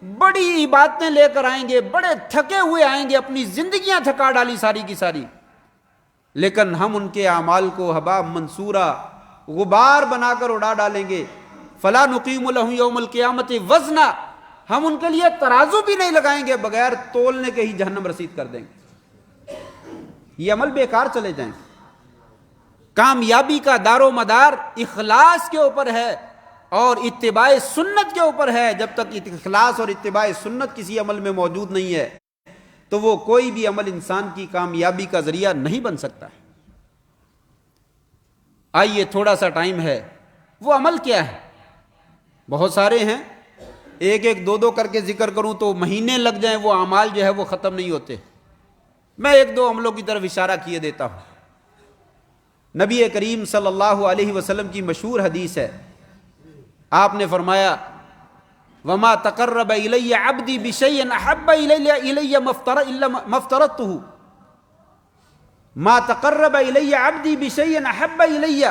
بڑی عبادتیں لے کر آئیں گے، بڑے تھکے ہوئے آئیں گے، اپنی زندگیاں تھکا ڈالی ساری کی ساری، لیکن ہم ان کے اعمال کو حباء منصورا، غبار بنا کر اڑا ڈالیں گے۔ فلا نقیم لہ یوم القیامت وزنا، ہم ان کے لیے ترازو بھی نہیں لگائیں گے، بغیر تولنے کے ہی جہنم رسید کر دیں گے۔ یہ عمل بیکار چلے جائیں۔ کامیابی کا دار و مدار اخلاص کے اوپر ہے اور اتباع سنت کے اوپر ہے۔ جب تک اخلاص اور اتباع سنت کسی عمل میں موجود نہیں ہے تو وہ کوئی بھی عمل انسان کی کامیابی کا ذریعہ نہیں بن سکتا ہے۔ آئیے تھوڑا سا ٹائم ہے، وہ عمل کیا ہے؟ بہت سارے ہیں، ایک 2 کر کے ذکر کروں تو مہینے لگ جائیں، وہ اعمال جو ہے وہ ختم نہیں ہوتے۔ میں 1-2 عملوں کی طرف اشارہ کیے دیتا ہوں۔ نبی کریم صلی اللہ علیہ وسلم کی مشہور حدیث ہے، آپ نے فرمایا وما تقرب الی عبدی بشیء احب الی ما افترضته، ما تقرب الی عبدی بشیء احب الی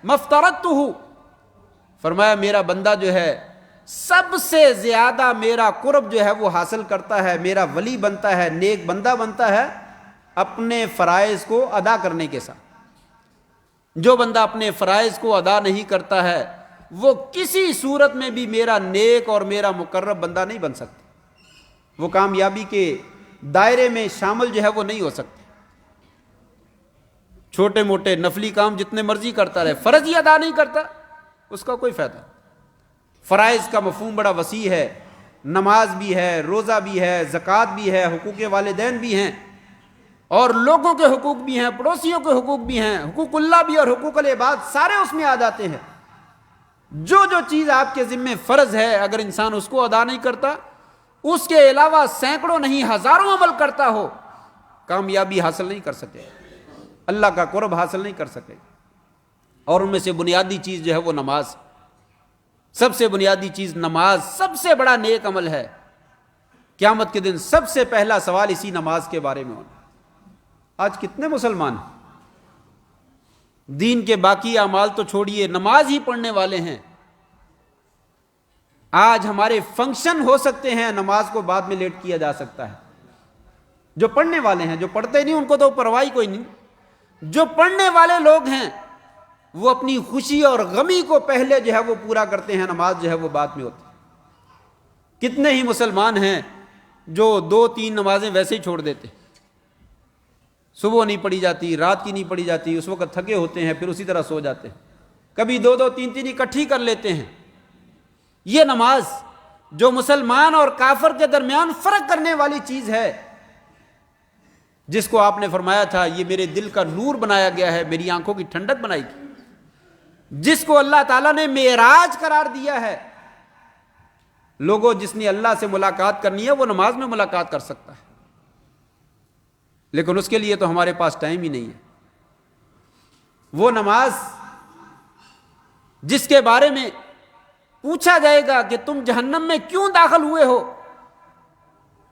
ما افترضته، فرمایا میرا بندہ جو ہے سب سے زیادہ میرا قرب جو ہے وہ حاصل کرتا ہے، میرا ولی بنتا ہے، نیک بندہ بنتا ہے اپنے فرائض کو ادا کرنے کے ساتھ۔ جو بندہ اپنے فرائض کو ادا نہیں کرتا ہے وہ کسی صورت میں بھی میرا نیک اور میرا مقرب بندہ نہیں بن سکتا، وہ کامیابی کے دائرے میں شامل جو ہے وہ نہیں ہو سکتے۔ چھوٹے موٹے نفلی کام جتنے مرضی کرتا رہے، فرض ہی ادا نہیں کرتا، اس کا کوئی فائدہ۔ فرائض کا مفہوم بڑا وسیع ہے، نماز بھی ہے، روزہ بھی ہے، زکوٰۃ بھی ہے، حقوق والدین بھی ہیں، اور لوگوں کے حقوق بھی ہیں، پڑوسیوں کے حقوق بھی ہیں، حقوق اللہ بھی اور حقوق العباد سارے اس میں آ جاتے ہیں۔ جو جو چیز آپ کے ذمہ فرض ہے اگر انسان اس کو ادا نہیں کرتا، اس کے علاوہ سینکڑوں نہیں ہزاروں عمل کرتا ہو، کامیابی حاصل نہیں کر سکے، اللہ کا قرب حاصل نہیں کر سکے۔ اور ان میں سے بنیادی چیز جو ہے وہ نماز، سب سے بنیادی چیز نماز، سب سے بڑا نیک عمل ہے۔ قیامت کے دن سب سے پہلا سوال اسی نماز کے بارے میں ہونا۔ آج کتنے مسلمان دین کے باقی اعمال تو چھوڑیے، نماز ہی پڑھنے والے ہیں۔ آج ہمارے فنکشن ہو سکتے ہیں، نماز کو بعد میں لیٹ کیا جا سکتا ہے۔ جو پڑھنے والے ہیں، جو پڑھتے نہیں ان کو تو پرواہ کوئی نہیں، جو پڑھنے والے لوگ ہیں وہ اپنی خوشی اور غمی کو پہلے جو ہے وہ پورا کرتے ہیں، نماز جو ہے وہ بعد میں ہوتی ہے۔ کتنے ہی مسلمان ہیں جو 2-3 نمازیں ویسے ہی چھوڑ دیتے، صبح نہیں پڑھی جاتی، رات کی نہیں پڑھی جاتی، اس وقت تھکے ہوتے ہیں، پھر اسی طرح سو جاتے ہیں، کبھی 2-2 3-3 اکٹھی کر لیتے ہیں۔ یہ نماز جو مسلمان اور کافر کے درمیان فرق کرنے والی چیز ہے، جس کو آپ نے فرمایا تھا یہ میرے دل کا نور بنایا گیا ہے، میری آنکھوں کی ٹھنڈک بنائی گی، جس کو اللہ تعالیٰ نے معراج قرار دیا ہے۔ لوگوں، جس نے اللہ سے ملاقات کرنی ہے وہ نماز میں ملاقات کر سکتا ہے، لیکن اس کے لیے تو ہمارے پاس ٹائم ہی نہیں ہے۔ وہ نماز جس کے بارے میں پوچھا جائے گا کہ تم جہنم میں کیوں داخل ہوئے ہو،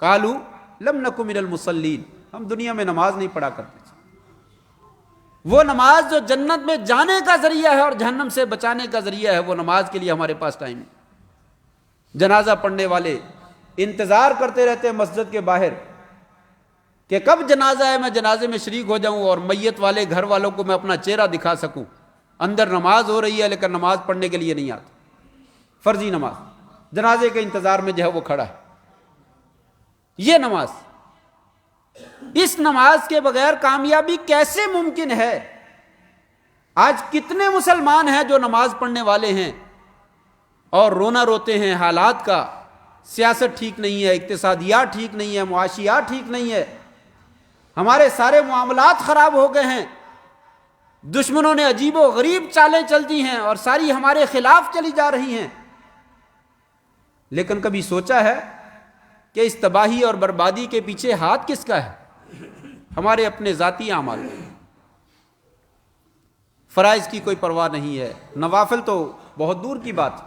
قالوا لم نک من المصلین، ہم دنیا میں نماز نہیں پڑھا کرتے۔ وہ نماز جو جنت میں جانے کا ذریعہ ہے اور جہنم سے بچانے کا ذریعہ ہے، وہ نماز کے لیے ہمارے پاس ٹائم ہے۔ جنازہ پڑھنے والے انتظار کرتے رہتے ہیں مسجد کے باہر کہ کب جنازہ ہے، میں جنازے میں شریک ہو جاؤں اور میت والے گھر والوں کو میں اپنا چہرہ دکھا سکوں۔ اندر نماز ہو رہی ہے لیکن نماز پڑھنے کے لیے نہیں آتا، فرضی نماز، جنازے کے انتظار میں جو ہے وہ کھڑا ہے۔ یہ نماز، اس نماز کے بغیر کامیابی کیسے ممکن ہے؟ آج کتنے مسلمان ہیں جو نماز پڑھنے والے ہیں اور رونا روتے ہیں حالات کا، سیاست ٹھیک نہیں ہے، اقتصادیات ٹھیک نہیں ہے، معاشیات ٹھیک نہیں ہے، ہمارے سارے معاملات خراب ہو گئے ہیں، دشمنوں نے عجیب و غریب چالیں چل دی ہیں اور ساری ہمارے خلاف چلی جا رہی ہیں۔ لیکن کبھی سوچا ہے کہ اس تباہی اور بربادی کے پیچھے ہاتھ کس کا ہے؟ ہمارے اپنے ذاتی اعمال۔ فرائض کی کوئی پرواہ نہیں ہے، نوافل تو بہت دور کی بات۔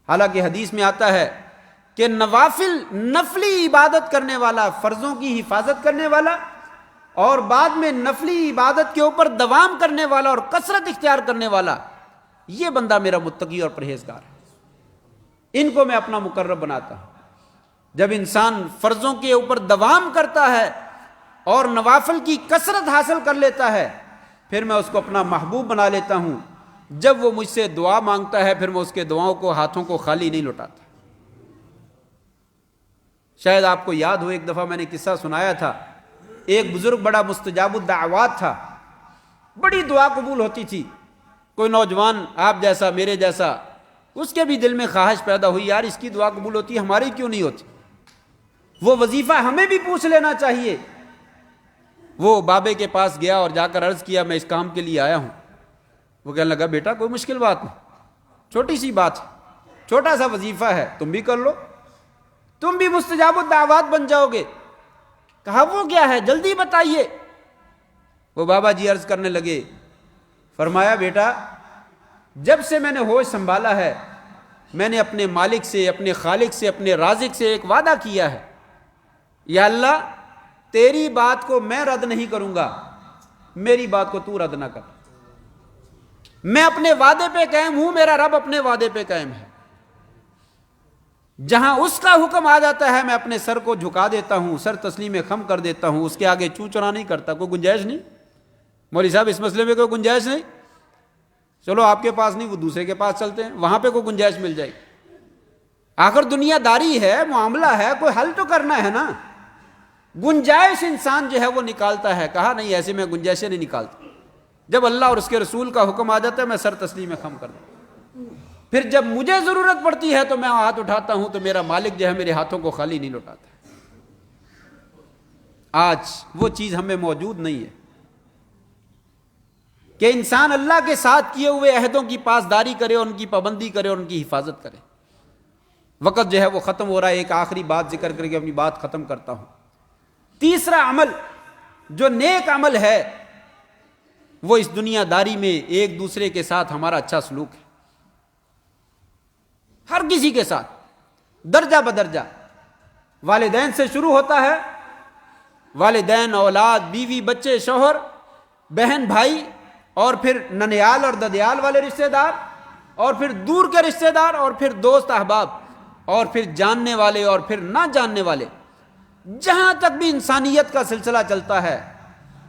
حالانکہ حدیث میں آتا ہے کہ نوافل، نفلی عبادت کرنے والا، فرضوں کی حفاظت کرنے والا اور بعد میں نفلی عبادت کے اوپر دوام کرنے والا اور کثرت اختیار کرنے والا، یہ بندہ میرا متقی اور پرہیزگار ہے، ان کو میں اپنا مقرب بناتا ہوں۔ جب انسان فرضوں کے اوپر دوام کرتا ہے اور نوافل کی کثرت حاصل کر لیتا ہے، پھر میں اس کو اپنا محبوب بنا لیتا ہوں۔ جب وہ مجھ سے دعا مانگتا ہے پھر میں اس کے دعاؤں کو، ہاتھوں کو خالی نہیں لوٹاتا۔ شاید آپ کو یاد ہو، ایک دفعہ میں نے قصہ سنایا تھا، ایک بزرگ بڑا مستجاب الدعوات تھا، بڑی دعا قبول ہوتی تھی۔ کوئی نوجوان آپ جیسا، میرے جیسا، اس کے بھی دل میں خواہش پیدا ہوئی، یار اس کی دعا قبول ہوتی ہے، ہماری کیوں نہیں ہوتی؟ وہ وظیفہ ہمیں بھی پوچھ لینا چاہیے۔ وہ بابے کے پاس گیا اور جا کر عرض کیا میں اس کام کے لیے آیا ہوں۔ وہ کہنے لگا بیٹا کوئی مشکل بات نہیں، چھوٹی سی بات ہے، چھوٹا سا وظیفہ ہے، تم بھی کر لو، تم بھی مستجاب الدعوات بن جاؤ گے۔ کہا وہ کیا ہے، جلدی بتائیے۔ وہ بابا جی عرض کرنے لگے، فرمایا بیٹا جب سے میں نے ہوش سنبھالا ہے میں نے اپنے مالک سے، اپنے خالق سے، اپنے رازق سے ایک وعدہ کیا ہے، یا اللہ تیری بات کو میں رد نہیں کروں گا، میری بات کو تو رد نہ کر۔ میں اپنے وعدے پہ قائم ہوں، میرا رب اپنے وعدے پہ قائم ہے۔ جہاں اس کا حکم آ جاتا ہے میں اپنے سر کو جھکا دیتا ہوں، سر تسلیم خم کر دیتا ہوں، اس کے آگے چوں چرا نہیں کرتا۔ کوئی گنجائش نہیں مولوی صاحب، اس مسئلے میں کوئی گنجائش نہیں، چلو آپ کے پاس نہیں وہ دوسرے کے پاس چلتے ہیں، وہاں پہ کوئی گنجائش مل جائے گی۔ آخر دنیا داری ہے، معاملہ ہے، کوئی حل تو کرنا ہے نا۔ گنجائش انسان جو ہے وہ نکالتا ہے، کہا نہیں ایسے میں گنجائشیں نہیں نکالتا، جب اللہ اور اس کے رسول کا حکم آ جاتا ہے میں سر تسلیم خم کر دوں۔ پھر جب مجھے ضرورت پڑتی ہے تو میں ہاتھ اٹھاتا ہوں تو میرا مالک جو ہے میرے ہاتھوں کو خالی نہیں لوٹاتا۔ آج وہ چیز ہمیں موجود نہیں ہے کہ انسان اللہ کے ساتھ کیے ہوئے عہدوں کی پاسداری کرے، ان کی پابندی کرے، ان کی حفاظت کرے۔ وقت جو ہے وہ ختم ہو رہا ہے، ایک آخری بات ذکر کر کے اپنی بات ختم کرتا ہوں۔ تیسرا عمل جو نیک عمل ہے وہ اس دنیا داری میں ایک دوسرے کے ساتھ ہمارا اچھا سلوک ہے، ہر کسی کے ساتھ درجہ بدرجہ۔ والدین سے شروع ہوتا ہے، والدین، اولاد، بیوی، بچے، شوہر، بہن، بھائی، اور پھر ننیال اور ددیال والے رشتہ دار، اور پھر دور کے رشتہ دار، اور پھر دوست احباب، اور پھر جاننے والے، اور پھر نہ جاننے والے۔ جہاں تک بھی انسانیت کا سلسلہ چلتا ہے،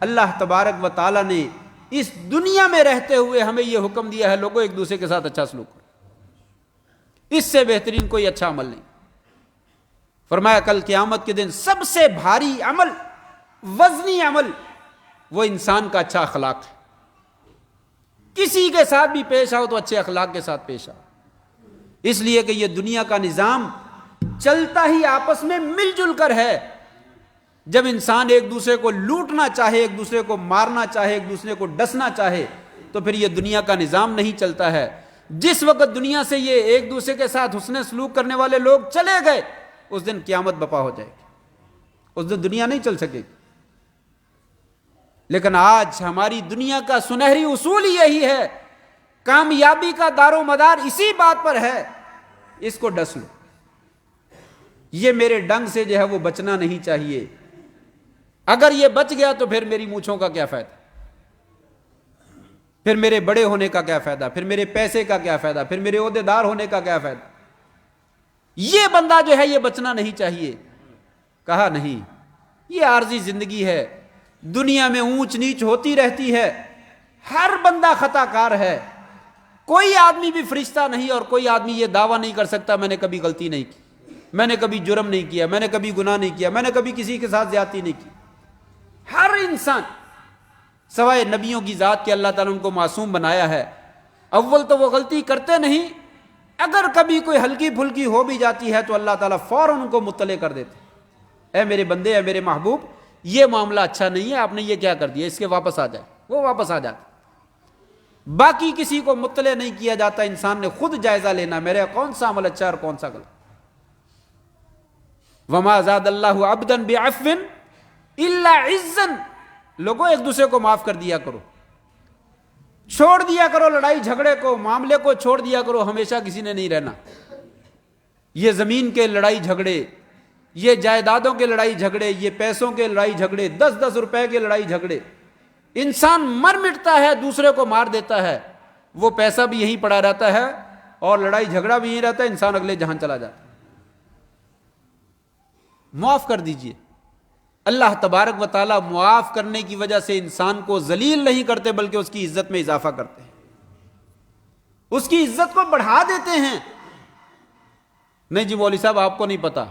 اللہ تبارک و تعالیٰ نے اس دنیا میں رہتے ہوئے ہمیں یہ حکم دیا ہے، لوگوں ایک دوسرے کے ساتھ اچھا سلوک کرو۔ اس سے بہترین کوئی اچھا عمل نہیں۔ فرمایا کل قیامت کے دن سب سے بھاری عمل، وزنی عمل، وہ انسان کا اچھا اخلاق ہے۔ کسی کے ساتھ بھی پیش آؤ تو اچھے اخلاق کے ساتھ پیش آؤ، اس لیے کہ یہ دنیا کا نظام چلتا ہی آپس میں مل جل کر ہے۔ جب انسان ایک دوسرے کو لوٹنا چاہے، ایک دوسرے کو مارنا چاہے، ایک دوسرے کو ڈسنا چاہے، تو پھر یہ دنیا کا نظام نہیں چلتا ہے۔ جس وقت دنیا سے یہ ایک دوسرے کے ساتھ حسن سلوک کرنے والے لوگ چلے گئے، اس دن قیامت برپا ہو جائے گی، اس دن دنیا نہیں چل سکے گی۔ لیکن آج ہماری دنیا کا سنہری اصول ہی یہی ہے، کامیابی کا دار و مدار اسی بات پر ہے، اس کو ڈس لو، یہ میرے ڈنگ سے جو ہے وہ بچنا نہیں چاہیے، اگر یہ بچ گیا تو پھر میری مونچھوں کا کیا فائدہ، پھر میرے بڑے ہونے کا کیا فائدہ، پھر میرے پیسے کا کیا فائدہ، پھر میرے عہدے دار ہونے کا کیا فائدہ۔ یہ بندہ جو ہے یہ بچنا نہیں چاہیے۔ کہا نہیں، یہ عارضی زندگی ہے، دنیا میں اونچ نیچ ہوتی رہتی ہے، ہر بندہ خطا کار ہے، کوئی آدمی بھی فرشتہ نہیں، اور کوئی آدمی یہ دعویٰ نہیں کر سکتا میں نے کبھی غلطی نہیں کی، میں نے کبھی جرم نہیں کیا، میں نے کبھی گناہ نہیں کیا، میں نے کبھی کسی کے ساتھ زیادتی نہیں کی۔ ہر انسان سوائے نبیوں کی ذات کے اللہ تعالیٰ ان کو معصوم بنایا ہے، اول تو وہ غلطی کرتے نہیں، اگر کبھی کوئی ہلکی پھلکی ہو بھی جاتی ہے تو اللہ تعالیٰ فوراً ان کو مطلع کر دیتے، اے میرے بندے، اے میرے محبوب، یہ معاملہ اچھا نہیں ہے، آپ نے یہ کیا کر دیا، اس کے واپس آ جائے، وہ واپس آ جاتا۔ باقی کسی کو مطلع نہیں کیا جاتا، انسان نے خود جائزہ لینا میرے کون سا عمل اچھا اور کون سا غلط۔ وما زاد اللہ عبدا بعفو الا عزا، لوگوں ایک دوسرے کو معاف کر دیا کرو، چھوڑ دیا کرو لڑائی جھگڑے کو، معاملے کو چھوڑ دیا کرو، ہمیشہ کسی نے نہیں رہنا۔ یہ زمین کے لڑائی جھگڑے، یہ جائیدادوں کے لڑائی جھگڑے، یہ پیسوں کے لڑائی جھگڑے، 10-10 روپے کے لڑائی جھگڑے، انسان مر مٹتا ہے، دوسرے کو مار دیتا ہے، وہ پیسہ بھی یہیں پڑا رہتا ہے اور لڑائی جھگڑا بھی یہیں رہتا ہے، انسان اگلے جہان چلا جاتا ہے۔ معاف کر دیجئے۔ اللہ تبارک و تعالیٰ معاف کرنے کی وجہ سے انسان کو ذلیل نہیں کرتے، بلکہ اس کی عزت میں اضافہ کرتے ہیں، اس کی عزت کو بڑھا دیتے ہیں۔ نہیں جی مولوی صاحب آپ کو نہیں پتا،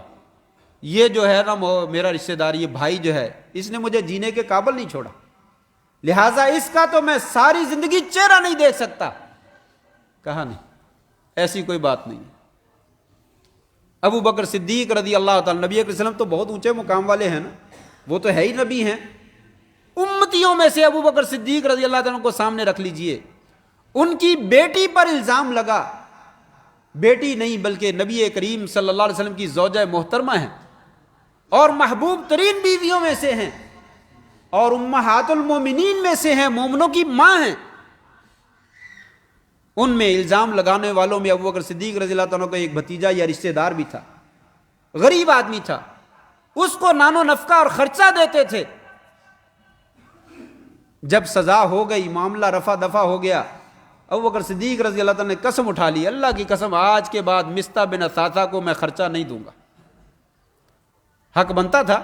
یہ جو ہے نا میرا رشتہ دار، یہ بھائی جو ہے، اس نے مجھے جینے کے قابل نہیں چھوڑا، لہٰذا اس کا تو میں ساری زندگی چہرہ نہیں دیکھ سکتا۔ کہا نہیں، ایسی کوئی بات نہیں۔ ابو بکر صدیق رضی اللہ تعالیٰ، نبی اکرم صلی اللہ علیہ وسلم تو بہت اونچے مقام والے ہیں نا، وہ تو ہے ہی نبی ہیں، امتیوں میں سے ابو بکر صدیق رضی اللہ تعالیٰ کو سامنے رکھ لیجئے۔ ان کی بیٹی پر الزام لگا، بیٹی نہیں بلکہ نبی کریم صلی اللہ علیہ وسلم کی زوجہ محترمہ ہیں اور محبوب ترین بیویوں میں سے ہیں اور امہات المومنین میں سے ہیں، مومنوں کی ماں ہیں۔ ان میں الزام لگانے والوں میں ابو بکر صدیق رضی اللہ تعالیٰ کا ایک بھتیجا یا رشتہ دار بھی تھا، غریب آدمی تھا، اس کو نان و نفقہ اور خرچہ دیتے تھے۔ جب سزا ہو گئی، معاملہ رفع دفع ہو گیا، ابو بکر صدیق رضی اللہ تعالیٰ نے قسم اٹھا لی، اللہ کی قسم آج کے بعد مستہ بن اثاثہ کو میں خرچہ نہیں دوں گا۔ حق بنتا تھا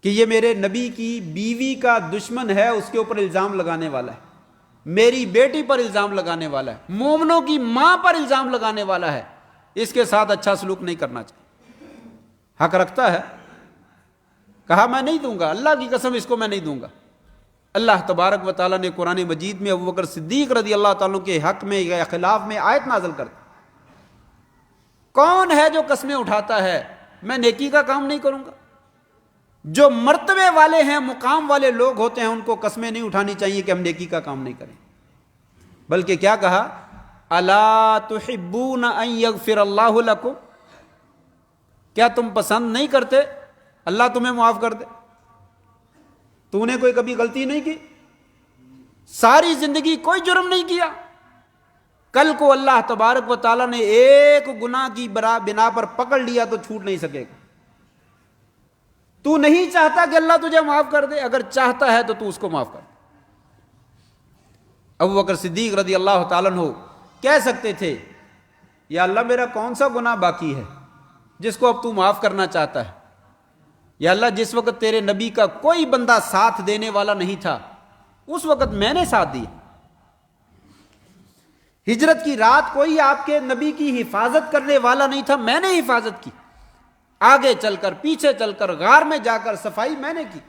کہ یہ میرے نبی کی بیوی کا دشمن ہے، اس کے اوپر الزام لگانے والا ہے، میری بیٹی پر الزام لگانے والا ہے، مومنوں کی ماں پر الزام لگانے والا ہے، اس کے ساتھ اچھا سلوک نہیں کرنا چاہیے۔ حق رکھتا ہے، کہا میں نہیں دوں گا، اللہ کی قسم اس کو میں نہیں دوں گا۔ اللہ تبارک و تعالیٰ نے قرآن مجید میں ابو بکر صدیق رضی اللہ تعالیٰ کے حق میں یا خلاف میں آیت نازل کر دی، کون ہے جو قسمیں اٹھاتا ہے میں نیکی کا کام نہیں کروں گا؟ جو مرتبے والے ہیں، مقام والے لوگ ہوتے ہیں، ان کو قسمیں نہیں اٹھانی چاہیے کہ ہم نیکی کا کام نہیں کریں، بلکہ کیا کہا، الا تحبون ان یغفر اللہ لکم، کیا تم پسند نہیں کرتے اللہ تمہیں معاف کر دے؟ تو نے کوئی کبھی غلطی نہیں کی، ساری زندگی کوئی جرم نہیں کیا، کل کو اللہ تبارک و تعالیٰ نے ایک گناہ کی بنا پر پکڑ لیا تو چھوٹ نہیں سکے گا۔ تو نہیں چاہتا کہ اللہ تجھے معاف کر دے، اگر چاہتا ہے تو اس کو معاف کر دے۔ ابو بکر صدیق رضی اللہ تعالیٰ عنہ کہہ سکتے تھے، یا اللہ میرا کون سا گناہ باقی ہے جس کو اب تو معاف کرنا چاہتا ہے؟ یا اللہ جس وقت تیرے نبی کا کوئی بندہ ساتھ دینے والا نہیں تھا، اس وقت میں نے ساتھ دیا۔ ہجرت کی رات کوئی آپ کے نبی کی حفاظت کرنے والا نہیں تھا، میں نے حفاظت کی، آگے چل کر پیچھے چل کر غار میں جا کر صفائی میں نے کی،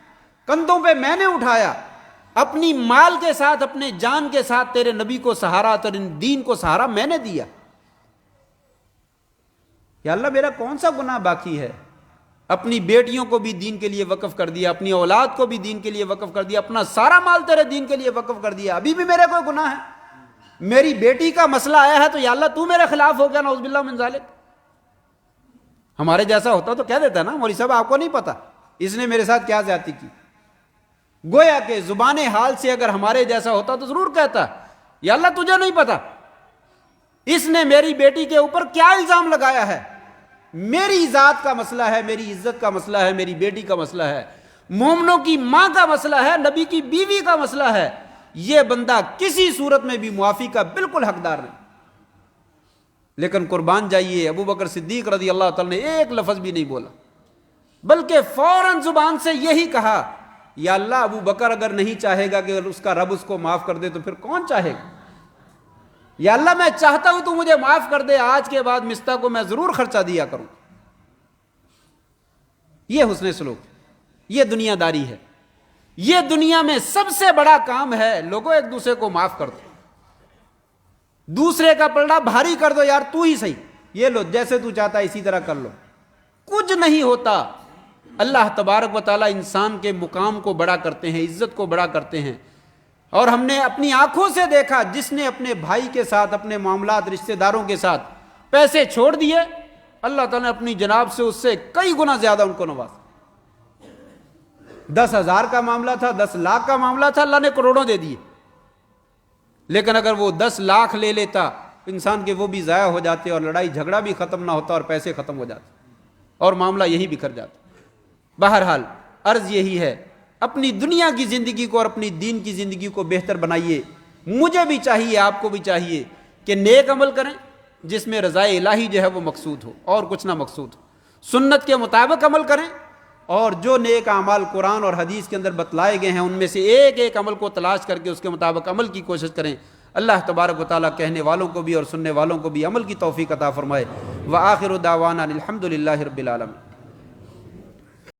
کندھوں پہ میں نے اٹھایا، اپنی مال کے ساتھ اپنے جان کے ساتھ تیرے نبی کو سہارا، تیرے دین کو سہارا میں نے دیا۔ یا اللہ میرا کون سا گناہ باقی ہے؟ اپنی بیٹیوں کو بھی دین کے لیے وقف کر دیا، اپنی اولاد کو بھی دین کے لیے وقف کر دیا، اپنا سارا مال تیرے دین کے لیے وقف کر دیا، ابھی بھی میرے کوئی گناہ ہے؟ میری بیٹی کا مسئلہ آیا ہے تو یا اللہ تو میرے خلاف ہو گیا، نعوذ باللہ من ذالک۔ ہمارے جیسا ہوتا تو کہہ دیتا نا، مولوی صاحب آپ کو نہیں پتا اس نے میرے ساتھ کیا زیادتی کی۔ گویا کہ زبان حال سے اگر ہمارے جیسا ہوتا تو ضرور کہتا، یا اللہ تجھے نہیں پتا اس نے میری بیٹی کے اوپر کیا الزام لگایا ہے، میری ذات کا مسئلہ ہے، میری عزت کا مسئلہ ہے، میری بیٹی کا مسئلہ ہے، مومنوں کی ماں کا مسئلہ ہے، نبی کی بیوی کا مسئلہ ہے، یہ بندہ کسی صورت میں بھی معافی کا بالکل حقدار نہیں۔ لیکن قربان جائیے ابو بکر صدیق رضی اللہ تعالیٰ نے ایک لفظ بھی نہیں بولا، بلکہ فوراً زبان سے یہی کہا، یا اللہ ابو بکر اگر نہیں چاہے گا کہ اس کا رب اس کو معاف کر دے تو پھر کون چاہے گا؟ یا اللہ میں چاہتا ہوں تو مجھے معاف کر دے، آج کے بعد مستہ کو میں ضرور خرچہ دیا کروں۔ یہ حسن سلوک، یہ دنیا داری ہے، یہ دنیا میں سب سے بڑا کام ہے۔ لوگوں ایک دوسرے کو معاف کر دو، دوسرے کا پلڑا بھاری کر دو، یار تو ہی صحیح، یہ لو جیسے تو چاہتا ہے اسی طرح کر لو، کچھ نہیں ہوتا۔ اللہ تبارک و تعالیٰ انسان کے مقام کو بڑا کرتے ہیں، عزت کو بڑا کرتے ہیں، اور ہم نے اپنی آنکھوں سے دیکھا جس نے اپنے بھائی کے ساتھ، اپنے معاملات رشتہ داروں کے ساتھ پیسے چھوڑ دیے، اللہ تعالیٰ نے اپنی جناب سے اس سے کئی گنا زیادہ ان کو نوازا۔ 10,000 کا معاملہ تھا، 10 لاکھ کا معاملہ تھا، اللہ نے کروڑوں دے دیے۔ لیکن اگر وہ 10 لاکھ لے لیتا، انسان کے وہ بھی ضائع ہو جاتے اور لڑائی جھگڑا بھی ختم نہ ہوتا اور پیسے ختم ہو جاتے اور معاملہ یہی بکھر جاتا۔ بہرحال عرض یہی ہے، اپنی دنیا کی زندگی کو اور اپنی دین کی زندگی کو بہتر بنائیے۔ مجھے بھی چاہیے، آپ کو بھی چاہیے کہ نیک عمل کریں جس میں رضا الہی جو ہے وہ مقصود ہو اور کچھ نہ مقصود ہو، سنت کے مطابق عمل کریں، اور جو نیک اعمال قرآن اور حدیث کے اندر بتلائے گئے ہیں ان میں سے ایک ایک عمل کو تلاش کر کے اس کے مطابق عمل کی کوشش کریں۔ اللہ تبارک و تعالیٰ کہنے والوں کو بھی اور سننے والوں کو بھی عمل کی توفیق عطا فرمائے۔ وآخر دعوانا الحمد للہ رب العالمین۔